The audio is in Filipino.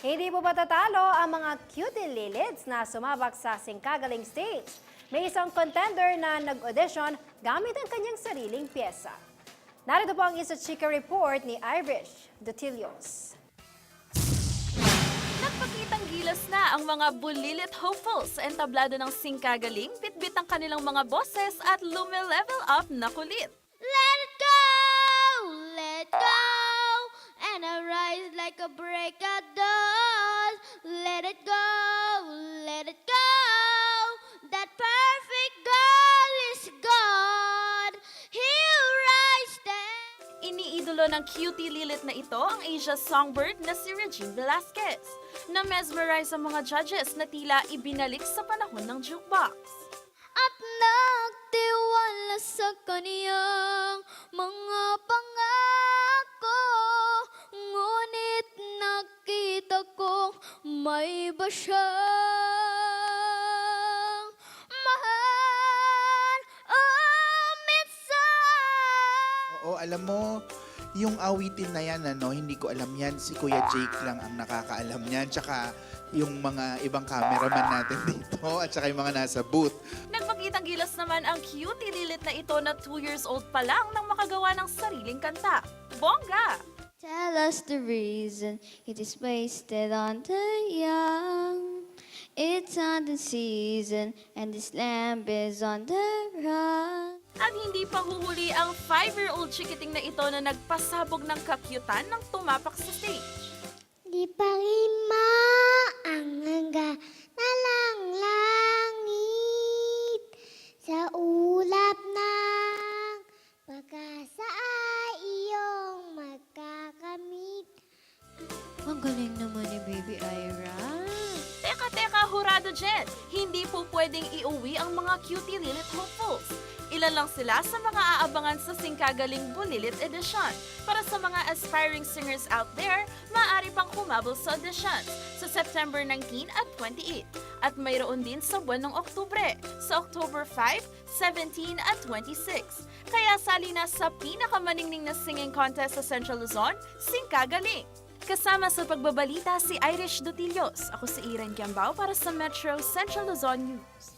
Hindi po matatalo ang mga cutielilits na sumabak sa Sing-ka-Galing stage. May isang contender na nag-audition gamit ang kanyang sariling piyesa. Narito po ang InstaChika report ni Irish Dutilios. Nagpakitang gilas na ang mga bulilit hopefuls sa entablado ng Sing-ka-Galing, bitbit ang kanilang mga boses at lume-level up na kulit. Let it go, let go, and I rise like a break of dawn. Let it go, that perfect girl is gone. He'll rise then. Iniidolo ng cutielilit na ito ang Asia songbird na si Regine Velasquez, na mesmerize ang mga judges na tila ibinalik sa panahon ng jukebox. At nagtiwala sa kaniyang mga pangako, ngunit nakita kong may iba siyang mahal. Oh, minsan. Oo, alam mo, yung awitin na yan, hindi ko alam yan. Si Kuya Jake lang ang nakakaalam yan. Tsaka yung mga ibang cameraman natin dito at tsaka yung mga nasa booth. Nagpakitang gilas naman ang cutielilit na ito na 2 years old pa lang nang makagawa ng sariling kanta. Bongga! Tell us the reason it is wasted on the young. It's on the season and this lamp is on the run. At hindi pa huhuli ang 5-year-old chikiting na ito na nagpasabog ng kakyutan nang tumapak sa stage. Di pa rin maanganga na lang langit sa ulap ng pag-asa ay iyong magkakamit. Ang galing naman ni Baby Ira. Teka, hurado dyan! Hindi po pwedeng iuwi ang mga cutielilit hopefuls. Ilan lang sila sa mga aabangan sa Sing-ka-Galing Bulilit Edition. Para sa mga aspiring singers out there, maaari pang humabol sa auditions sa September 19 at 28. At mayroon din sa buwan ng Oktubre, sa October 5, 17 at 26. Kaya sali na sa pinakamaningning na singing contest sa Central Luzon, Sing-ka-Galing. Kasama sa pagbabalita si Irish Dutilios. Ako si Iren Kiambao para sa Metro Central Luzon News.